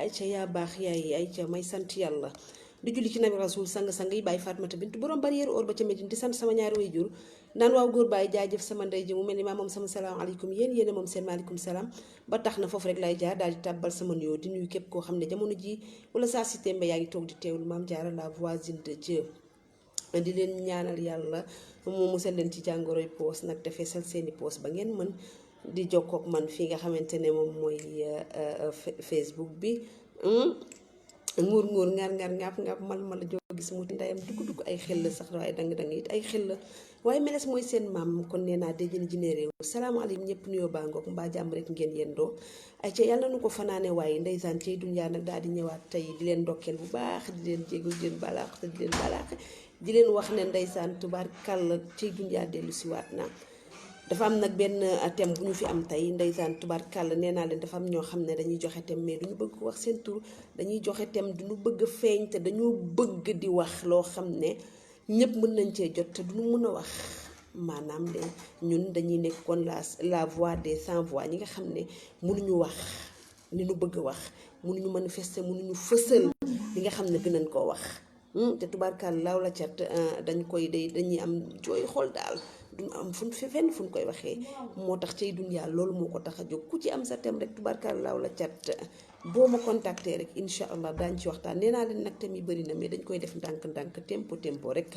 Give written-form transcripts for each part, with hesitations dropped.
ayca yaa baax yaay ayca may sant yàlla di julli ci nabi rasul sang-sang yi bàyyi Fatmata bintu borom barrière or ba ca Medine di sant sama ñaari way jur naan waaw góor bàyyi jaajëf sama ndey ji mu mel ni maa moom sama salaamaaleykum yéen moom seen maaleykum salaam ba tax na foofu rek lay jaar daal di tàbbal sama nuyoo di nuyu képp koo xam ne jamono ji wala saa si tembe yaa ngi toog di teewlu maam Jaara la voisine de Dieu di leen ñaanal yàlla mu musal leen ci jàngoroy poos nag te feesal seeni poos ba ngeen mën di jokkook man fii nga xamante ne moom mooy Facebook bi nguur ngar ngàpp mal la joo gis mu ndeyam dugg ay xel la sax waaye dang it ay xel la waaye meles mooy seen maam kon nee naa déjjën ji ne réew salaamaaleykum ñëpp nuyoo baa ngoog mbaa jàmm rek ngeen yendoo ay ca yàlla nu ko fanaane waaye ndeysaan cay dunyaa nag daal di ñëwaat tey di leen ndokkeel bu baax di leen jégal di leen balaax te di leen balaax di leen wax ne ndeysaan tubaar kàll cay dunyaa dellu si waat naa dafa am nag benn thème bu ñu fi am tey ndeysaan tubaarkàlla nee naa leen dafa am ñoo xam ne dañuy joxe thème mais duñu bëgg wax seen tur dañuy joxe thème duñu bëgg feeñ te dañoo bëgg di wax loo xam ne ñëpp mën nañ cee jot te duñu mën a wax maanaam de ñun dañuy nekkoon la voix des sans voix ñi nga xam ne mënuñu wax li ñu bëgg a wax mënuñu manifester mënuñu fësal li nga xam ne gën nañ koo wax te tubaarkàlla laaw la cat dañuy am jooy xool daal duñu am fenn fu ñu koy waxee moo tax cay dunyaa loolu moo ko tax a jóg ku ci am sa thème rek tubaarkàlla laaw la cat boo ma contacté rek incha allah daañu ci waxtaan nee naa leen nag thème yi bëri na mais dañ koy def ndànk-ndànk tempo rek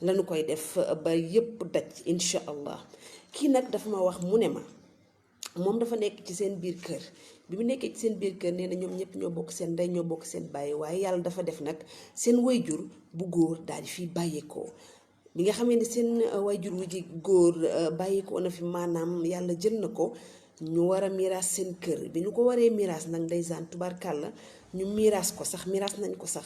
lañu koy def ba yépp daj incha allah kii nag dafa ma wax mu ne ma moom dafa nekk ci seen biir kër bi mu nekkee ci seen biir kër nee na ñoom ñëpp ñoo bokk seen ndey ñoo bokk seen bàyyi waaye yàlla dafa def nag seen wayjur bu góor daal di fiy bàyyeekoo bi nga xamee ne seen wayjur wu ji góor bàyyeekoo na fi maanaam yàlla jël na ko ñu war a miraas seen kër bi ñu ko waree miraas nag ndeysaan tubaarkàlla ñu miraas ko sax miraas nañ ko sax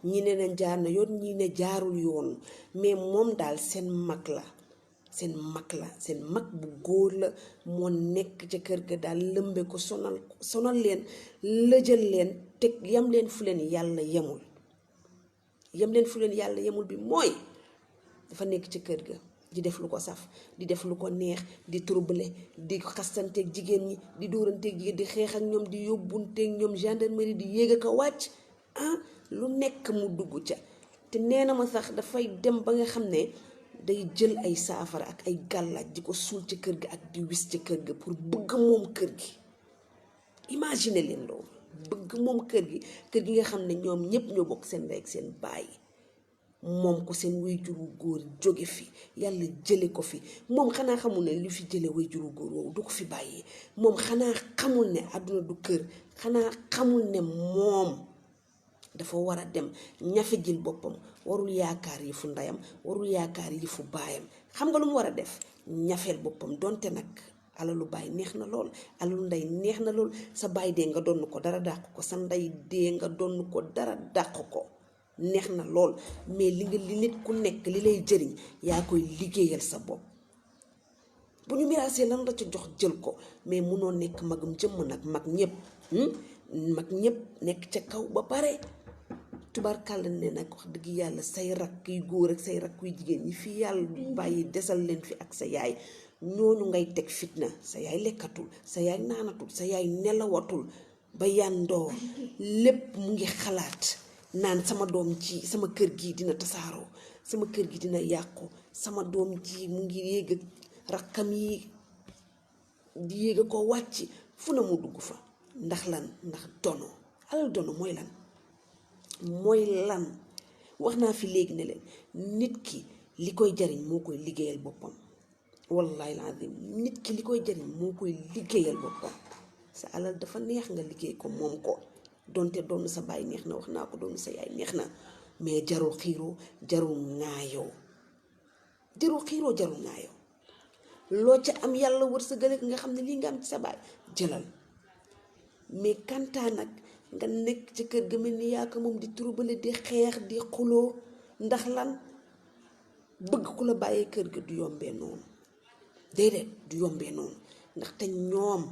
ñii ne nañ jaar na yoon ñii ne jaarul yoon mais moom daal seen mag bu góor la moo nekk ca kër ga daal lëmbe ko sonal leen lëjal leen teg yam leen fu leen yàlla yemul bi mooy dafa nekk ca kër ga di def lu ko saf di def lu ko neex di trouble di xastanteeg jigéen ñi di dóoranteeg jigéen di xeex ak ñoom di yóbbunteeg ñoom gendarmerie di yéeg ak a wàcc lu nekk mu dugg ca te nee na ma sax dafay dem ba nga xam ne day jël ay saafara ak ay gàllaaj di ko suul ci kër ga ak di wis ci kër ga pour bëgg moom kër gi imagine leen loolu bëgg moom kër gi nga xam ne ñoom ñëpp ñoo bokk seen ndey ak seen baay moom ko seen wayjuru góor jóge fi yàlla jële ko fi moom xanaa xamul ne li fi jële wayjuru góor woowu du ko fi bàyyee moom xanaa xamul ne àdduna du kër xanaa xamul ne moom dafa war a dem ñafe jël boppam warul yaakaar yi fu ndeyam warul yaakaar yi fu baayam xam nga lu mu war a def ñafeel boppam donte nag alalu baay neex na lool alalu ndey neex na lool sa baay dee nga donn ko dara dàq ko sa ndey dee nga donn ko dara dàq ko neex na lool mais li nit ku nekk li lay jëriñ yaa koy liggéeyal sa bopp bu ñu miraasee lan la ca jox jël ko mais munoo nekk magum jëmm nag mag ñëpp nekk ca kaw ba pare tubaarkàlla ne nag wax dëgg yàlla say rakk yu góor ak say rakk yu jigéen ñi fii yàlla bàyyi desal leen fi ak sa yaay ñooñu ngay teg fitna sa yaay lekkatul sa yaay naanatul sa yaay nelawatul ba yandoor lépp mu ngi xalaat naan sama doom ji sama kër gi dina tasaaroo sama kër gi dina yàqu sama doom ji mu ngi yéeg ak rakkam yi di yéeg ko wàcc fu na mu dugg fa ndax lan ndax dono alal dono mooy lan wax naa fi léegi ne leen nit ki li koy jariñ moo koy liggéeyal boppam wallahi lazim nit ki li koy jariñ moo koy liggéeyal boppam sa alal dafa neex nga liggéey ko moom ko donte doon sa baay neex na wax naa ko doon sa yaay neex na mais jarul xiiroo jarul ŋaayoo loo ca am yàlla wërsëgale nga xam ne lii nga am ci sa baay jëlal mais kantaa nag nga nekk ci kër ga mel ni yaa ko moom di turubale di xeex di xuloo ndax lan bëgg ku la bàyyee kër ga du yombee noonu déedéet du yombee noonu ndaxte ñoom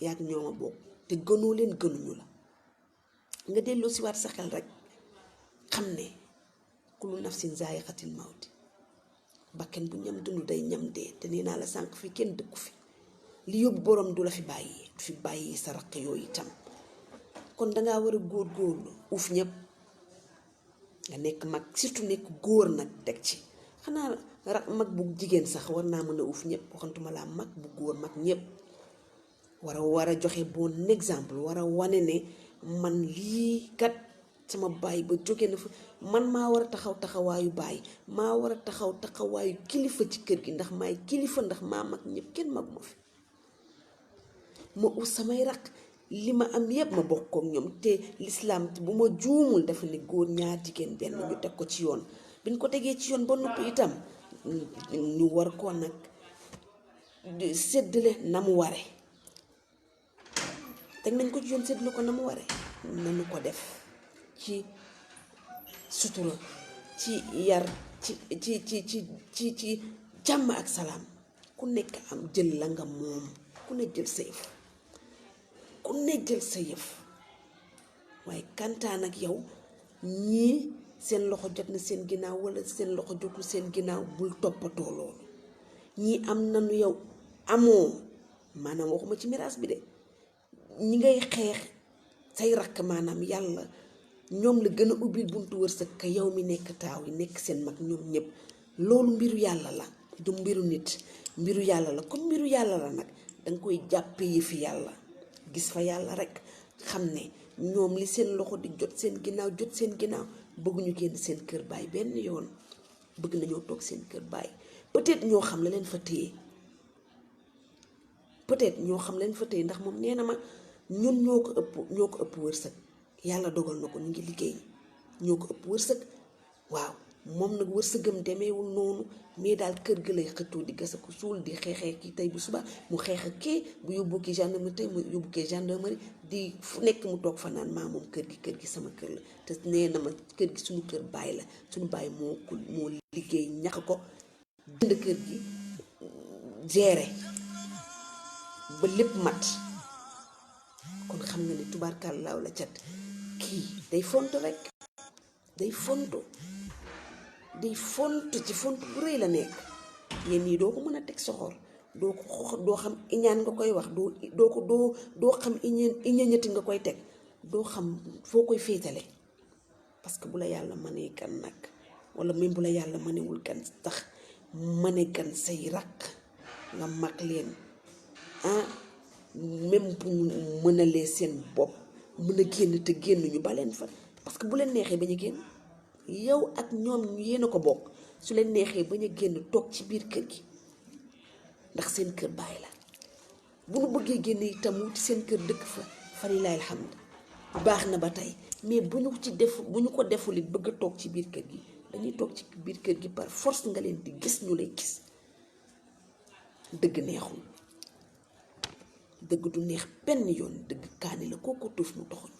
yaag ñoom a bokk te gënoo leen gënuñu la nga delloo si waat sa xel rek xam ne kullu nafsin zaa'iqatul mawti bakken bu ñam dund day ñam dee te nee naa la sànq fii kenn dëkku fi li yóbbu borom du la fi bàyyi du fi bàyyi sa raq yooyu itam kon dangaa war a góorgóorlu uuf ñëpp nga nekk mag surtout nekk góor nag teg ci xanaa mag bu jigéen sax war naa mën a uuf ñëpp waxantuma laa mag bu góor mag ñëpp war a joxe bon exemple war a wane ne man lii kat sama baay ba jóge na fa man maa war a taxaw taxawaayu baay maa war a taxaw taxawaayu kilifa ci kër gi ndax maay kilifa ndax maa mag ñëpp kenn mag ma fi ma uuf samay raq li ma am yépp ma bokk ak ñoom te lislaam bu ma juumul dafa ne góor ñaar jigéen benn ñu teg ko ci yoon biñ ko tegee ci yoon ba noppi itam ñu war ko nag séddale na mu ware teg nañ ko ci yoon séddale ko na mu ware nanu ko def ci sutura ci yar ci jàmm ak salaam ku nekk am jël la nga moom ku ne jël sa yëf ku ne jël sa yëf waaye kantaan ak yow ñii seen loxo jot na seen ginnaaw wala seen loxo jotul seen ginnaaw bul toppatoo loolu ñii am nanu yow amoo maanaam waxuma ci miraas bi de ñi ngay xeex say rakk maanaam yàlla ñoom la gën a ubbil buntu wërsëg ka yow mi nekk taaw yi nekk seen mag ñoom ñëpp loolu mbiru yàlla la du mbiru nit mbiru yàlla la comme mbiru yàlla la nag danga koy jàppe yi fi yàlla gis fa yàlla rek xam ne ñoom li seen loxo di jot seen ginnaaw bëgguñu génn seen kër baay benn yoon bëgg nañoo toog seen kër baay peut-être ñoo xam la leen fa téye ndax moom nee na ma ñun ñoo ko ëpp wërsëg yàlla dogal na ko ñu ngi liggéey ñoo ko ëpp wërsëg waaw moom nag wërsëgam demeewul noonu mais daal kër ga lay xëccoo di gas ko suul di xeexee ki tey bu suba mu xeex ak kii bu yóbbu ki gendarmerie tey mu yóbbu ki gendarmerie di fu nekk mu toog fa naan maa moom kër gi sama kër la te nee na ma kër gi suñu kër baay la suñu baay moo liggéey ñax ko jënd kër gi géré ba lépp mat kon xam nga ne tubaarkàlla la cat kii day fontu rek day fontu ci font bu rëy la nekk yéen ñii doo ko mën a teg soxor doo xam iñaan nga koy wax doo xam iñañati nga koy teg doo xam foo koy féetale parce que bu la yàlla mënee kan nag wala même bu la yàlla mënewul kan tax mëne kan say rakk nga mag leen même bu ñu mënalee seen bopp mën a génn te génn ñu baleen fa parce que bu leen neexee bañ a génn yow ak ñoom ñu yéen a ko bokk su leen neexee bañ a génn toog ci biir kër gi ndax seen kër baay la bu nu bëggee génn itam wuti seen kër dëkk fa falilaay alhamd baax na ba tey mais bu ñu ko deful it bëgg a toog ci biir kër gi dañuy toog ci biir kër gi par force nga leen di gis ñu lay gis dëgg neexul dëgg du neex benn yoon dëgg kaani la kooku tuuf mu toxuñ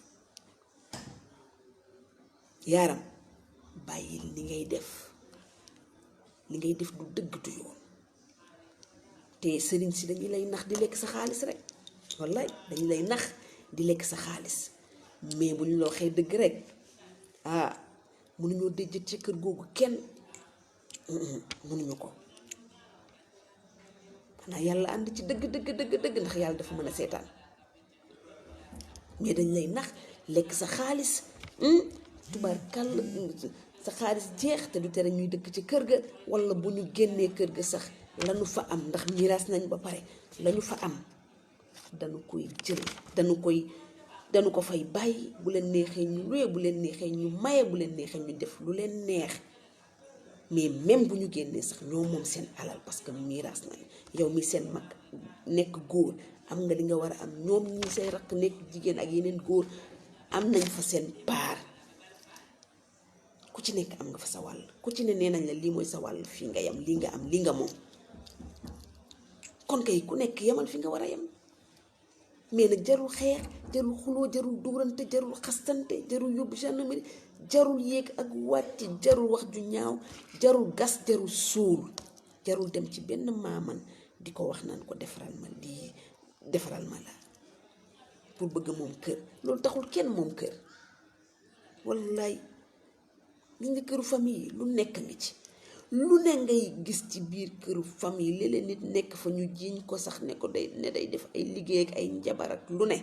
yaaram bàyyil li ngay def du dëgg du yoon te sëriñ si dañu lay nax di lekk sa xaalis rek wallaay dañu lay nax di lekk sa xaalis mais bu ñu la waxee dëgg rek mënuñoo déjjët ci kër googu kenn mënuñu ko xanaa yàlla ànd ci dëgg ndax yàlla dafa mën a seetaan mais dañ lay nax lekk sa xaalis tubaarkàlla sa xaalis jeex te du tere ñuy dëkk ci kër ga walla bu ñu génnee kër ga sax lañu fa am ndax miraas nañ ba pare lañu fa am dañu koy jël dañu ko fay bàyyi bu leen neexee ñu luye bu leen neexee ñu maye bu leen neexee ñu def lu leen neex mais même bu ñu génnee sax ñoo moom seen alal parce que miraas nañ yow mi seen mag nekk góor am nga li nga war a am ñoom ñi say rakk nekk jigéen ak yeneen góor am nañ fa seen paar ku ci nekk am nga fa sa wàll ku ci ne nee nañ la lii mooy sa wàll fii nga yem lii nga am lii nga moom kon kay ku nekk yemal fi nga war a yem mais nag jarul xeex, jarul xuloo, jarul dóorante, jarul xastante, jarul yóbbu gendarmerie, jarul yéeg ak wàcc, jarul wax ju ñaaw, jarul gas, jarul suul, jarul dem ci benn maaman di ko wax naan ko defaral ma lii defaral ma la pour bëgg moom kër. loolu taxul kenn moom kër. wallaay gis nga këru famille yi lu nekk nga ci, lu ne ngay gis ci biir këru famille léeg-léeg nit nekk fa ñu jiiñ ko sax ne ko day def ay liggéey ak ay njabar ak lu ne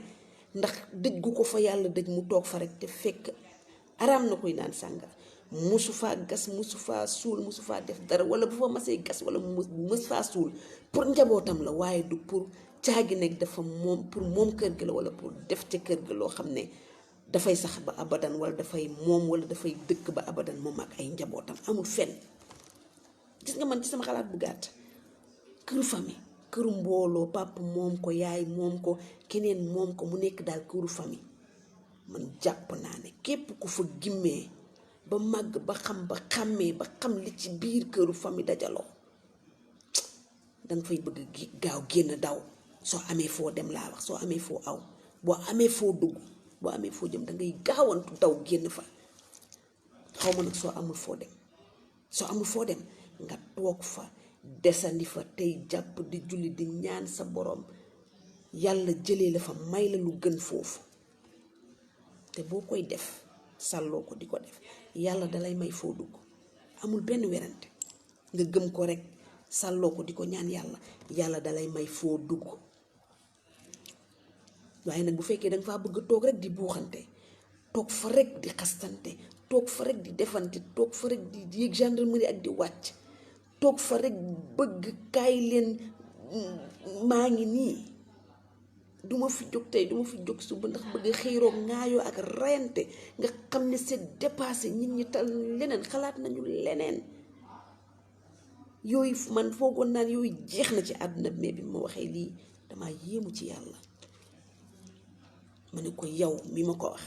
ndax dëj gu ko fa yàlla dëj mu toog fa rek te fekk araam na koy naan sàngara, musu faa gas, musu faa suul, musu faa def dara, wala bu fa masee gas wala mës faa suul pour njabootam la, waaye du pour caagi nekk dafa moom pour moom kër gi la, wala pour def ca kër gi loo xam ne dafay sax ba abadan, wala dafay moom, wala dafay dëkk ba abadan moom ak ay njabootam. amul fenn. gis nga man ci sama xalaat bu gàtt, këru famille, këru mbooloo, papa moom ko, yaay moom ko, keneen moom ko, mu nekk daal këru famille, man jàpp naa ne képp ku fa gimmee ba màgg ba xam ba xàmmee ba xam li ci biir këru famille dajaloo, danga fay bëgg gaaw génn daw. soo amee foo dem laa wax, soo amee foo aw, boo amee foo dugg, boo amee foo jëm dangay gaawantu daw génn fa. xaw ma nag soo amul foo dem, soo amul foo dem nga toog fa desandi fa tey jàpp di julli di ñaan sa borom yàlla jëlee la fa may la lu gën foofu. te boo koy def sàlloo ko di ko def, yàlla dalay may foo dugg, amul benn werante. nga gëm ko rek sàlloo ko di ko ñaan yàlla, yàlla dalay may foo dugg. waaye nag bu fekkee danga faa bëgg toog rek di buuxante, toog fa rek di xastante, toog fa rek di defante, toog fa rek di yéeg gendarmerie ak di wàcc, toog fa rek bëgg kaay leen maa ngi nii, duma fi jóg tey, duma fi jóg suba, ndax bëgg xiiroo ngaayoo ak rayante, nga xam ne c'est dépassé. nit ñi tal leneen, xalaat nañu leneen. yooyu man foogoon naan yooyu jeex na ci àdduna bi, mais bi ma waxee lii damaa yéemu ci yàlla. ma ne ko yow mi ma ko wax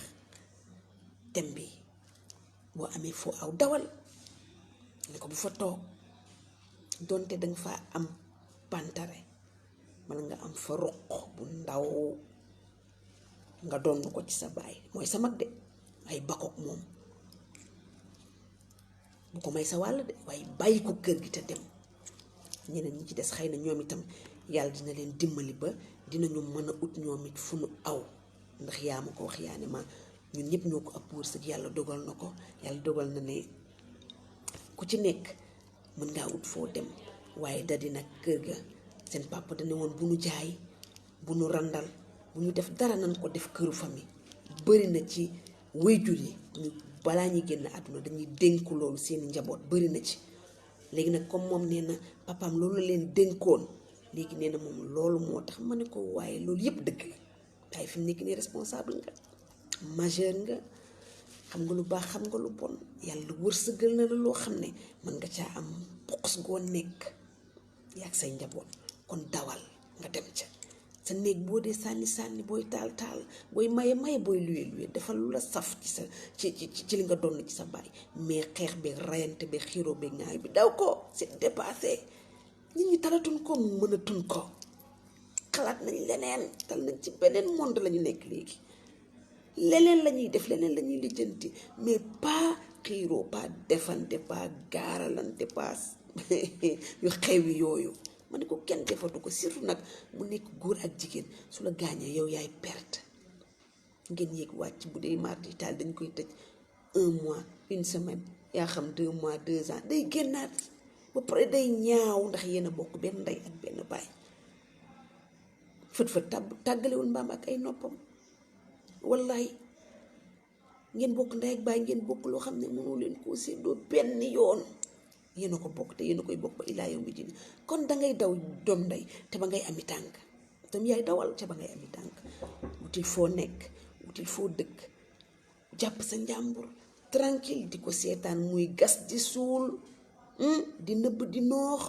tem bi boo amee foo aw dawal, ne ko bu fa toog, donte danga fa am pantare wala nga am fa roq bu ndaw, nga doon ko ci sa baay, mooy sa mag de, ay bakook moom bu ko may sa wàll de, waaye bàyyi ko kër gi te dem. ñeneen ñi ci des xëy na ñoom itam yàlla dina leen dimbali ba dinañu mën a ut ñoom it fu nu aw, ndax yaa ma ko wax, yaa ne ma ñun ñëpp ñoo ko ëpp wërsëg, yàlla dogal na ko. yàlla dogal na ne ku ci nekk mën ngaa ut foo dem, waaye da dina kër ga seen papa dane woon bu nu jaay, bu nu randal, bu ñu def dara nan ko def këru famille. bëri na ci waajur yi ñu balaa ñuy génn àdduna dañuy dénku loolu seeni njaboot, bëri na ci. léegi nag comme moom nee na papaam loolu la leen dénkoon, léegi nee na moom loolu moo tax. ma ne ko waaye loolu yëpp dëgg la, waaye fi mu nekk nii responsable nga, majeur nga, xam nga lu baax, xam nga lu bon, yàlla wërsëgal na la loo xam ne mën nga caa am poqos goo nekk yaag say njaboot. kon dawal nga dem ca sa néeg, boo dee sànni booy taal booy maye booy luye defal lu la saf ci sa ci li nga doon ci sa baay. mais xeex bi rayante bi xiiroo bi ngaay bi daw ko, c'est dépassé. nit ñi talatuñ ko, mënatuñ ko, xalaat nañ leneen, tal nañ ci beneen monde la ñu nekk léegi. leneen la ñuy def, leneen la ñuy lijjanti, mais pas xiiroo, pas defante, pas gaaralante, pas yu xewi yooyu. ma ne ko kenn defatu ko, surtout nag mu nekk góor ak jigéen. su la gaañee yow yaay perte. ngeen yéeg wàcc, bu dee mardi taal dañ koy tëj 1 mois, 1 semaine, yaa xam 2 mois, 2 ans, day génnaat ba pare day ñaaw, ndax yéen a bokk benn ndey ak benn baay. fët tàggalewul mbaam ak ay noppam. wallaay ngeen bokk ndey ak baay, ngeen bokk loo xam ne mënoo leen koo séddoo benn yoon. yéen a ko bokk te yéen a koy bokk ba ilaa yow mi dina. kon dangay daw doom ndey te ba ngay ami tànk, tam yaay dawal te ba ngay ami tànk. wutil foo nekk, wutil foo dëkk, jàpp sa njàmbur tranquille, di ko seetaan muy gas di suul, di nëbb di noox,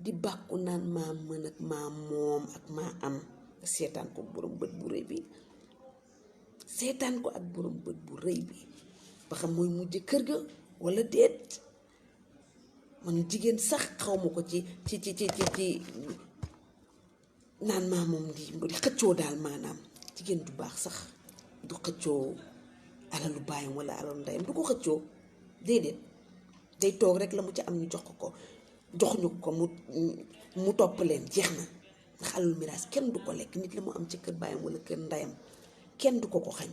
di bàkku naan maa mën ak maa moom ak maa am. seetaan ko borom bët bu rëy bi, seetaan ko ak borom bët bu rëy bi, ba xam mooy mujj kër ga wala déet. man jigéen sax xaw ma ko ci naan maa moom di xëccoo daal maanaam jigéen du baax sax du xëccoo alalu baayam wala alalu ndeyam du ko xëccoo déedéet day toog rek la mu ci am ñu jox ko joxuñu ko mu topp leen jeex na ndax alalu miraas kenn du ko lekk nit la mu am ci kër baayam wala kër ndeyam kenn du ko xañ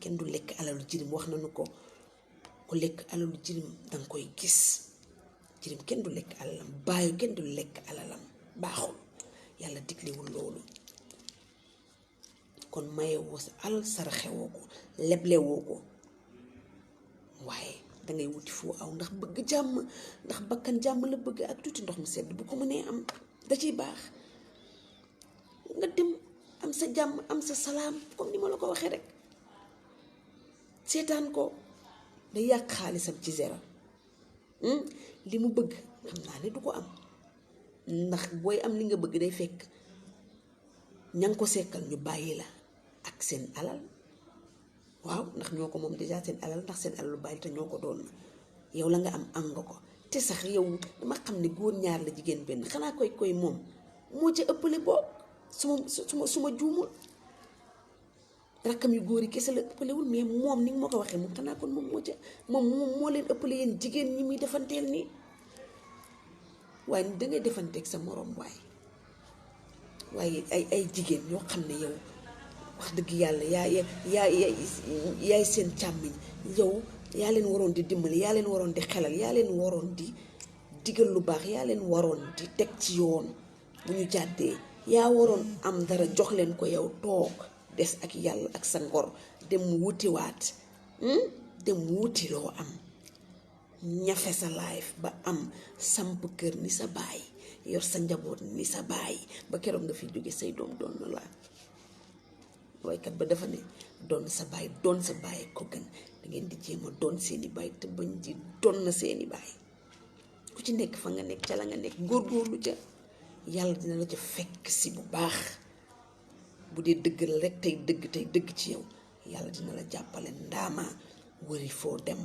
kenn du lekk alalu jirim wax nañu ko ku lekk alalu jirim danga koy gis jirim kenn du lekk alalam baayu kenn du lekk alalam baaxul yàlla diglewul loolu kon mayewoo sa alal saraxewoo ko leblewoo ko waaye dangay wuti foo aw ndax bëgg jàmm ndax bakkan jàmm la bëgg ak tuuti ndox mu sedd bu ko mënee am da ciy baax nga dem am sa jàmm am sa salaam comme ni ma la ko waxee rek seetaan ko day yàq xaalisam ci zéro li mu bëgg xam naa ne du ko am ndax booy am li nga bëgg day fekk ña nga ko sekkal ñu bàyyi la ak seen alal waaw ndax ñoo ko moom déjà seen alal ndax seen alal lu bàyyi te ñoo ko doon yow la nga am nga ko te sax yow dama xam ne góor ñaar la jigéen benn xanaa koy moom moo ca ëppale boobu suma juumul rakkam yu góor yi kese la ëppalewul mais moom ni nga ma ko waxee moom xanaa kon moom moo leen ëppale yéen jigéen ñi muy defanteel nii waaye dangay defanteeg sa moroom waaye ay jigéen ñoo xam ne yow wax dëgg yàlla yaay seen càmmiñ yow yaa leen waroon di dimbali yaa leen waroon di xelal yaa leen waroon di digal lu baax yaa leen waroon di teg ci yoon bu ñu jàddee yaa waroon am dara jox leen ko yow toog des ak yàlla ak sa ngor dem wutiwaat dem wuti loo am ñafe sa life ba am samp kër ni sa baay yor sa njaboot ni sa baay ba keroog nga fi jóge say doom doon na la waykat ba dafa ne doon sa baay ko gën da ngeen di jéem a doon seeni baay te bañ di doon na seeni baay ku ci nekk fa nga nekk ca la nga nekk góorgóorlu ca yàlla dina la ca fekk si bu baax bu dee dëgg la rek tey dëgg ci yow yàlla dina la jàppale ndaama wëri foo dem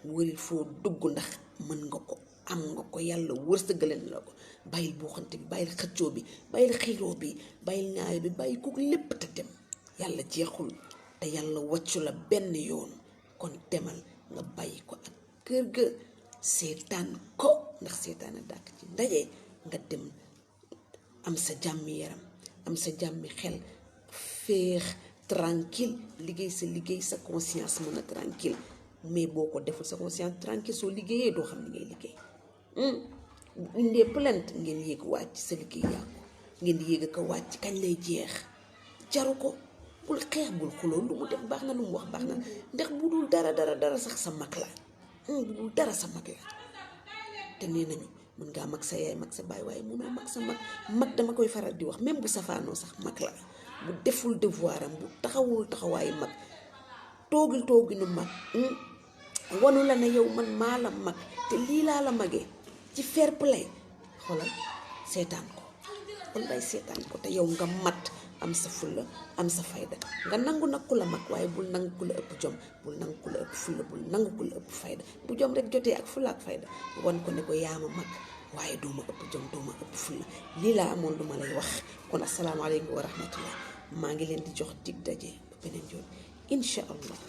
wëri foo dugg ndax mën nga ko am nga ko yàlla wërsëgaleen la ko bàyyil buuxante bi bàyyil xëccoo bi bàyyil xiiroo bi bàyyil ŋaayo bi bàyyi ko lépp te dem yàlla jeexul te yàlla wàccu la benn yoon kon demal nga bàyyi ko ak kër ga seetaan ko ndax seetaan a dàkk ci ndaje nga dem am sa jàmmi yaram am sa jàmmi xel féex tranquille liggéey sa conscience mën a tranquille mais boo ko deful sa conscience tranquille soo liggéeyee doo xam ni ngay liggéey indee plainte ngeen yéeg wàcc sa liggéey yàqu ngeen di yéeg ko wàcc kañ lay jeex jaru ko bul xeex bul xuloo lu mu def baax na lu mu wax baax na ndax bu dul dara sax sa mag la bu dul dara sa mag la te nee nañu mën ngaa mag sa yaay mag sa baay waaye mënoo mag sa mag dama koy faral di wax même bu safaanoo sax mag la bu deful devoir am bu taxawul taxawaayu mag tooginu mag wanu la ne yow man maa la mag te lii laa la magee ci fair play xoolal seetaan ko wallaay seetaan ko te yow nga mat am sa fulla am sa fayda nga nangu nag ku la mag waaye bul nangu ku la ëpp jom bul nangu ku la ëpp fulla bul nangu ku la ëpp fayda bu jom rek jotee ak fulla ak fayda wan ko ne ko yaa ma mag waaye dooma ëpp jom dooma ëpp fulla lii laa amoon lu ma lay wax kon asalaamaaleykum wa rahmatullah maa ngi leen di jox dig daje ba beneen yoon incha allah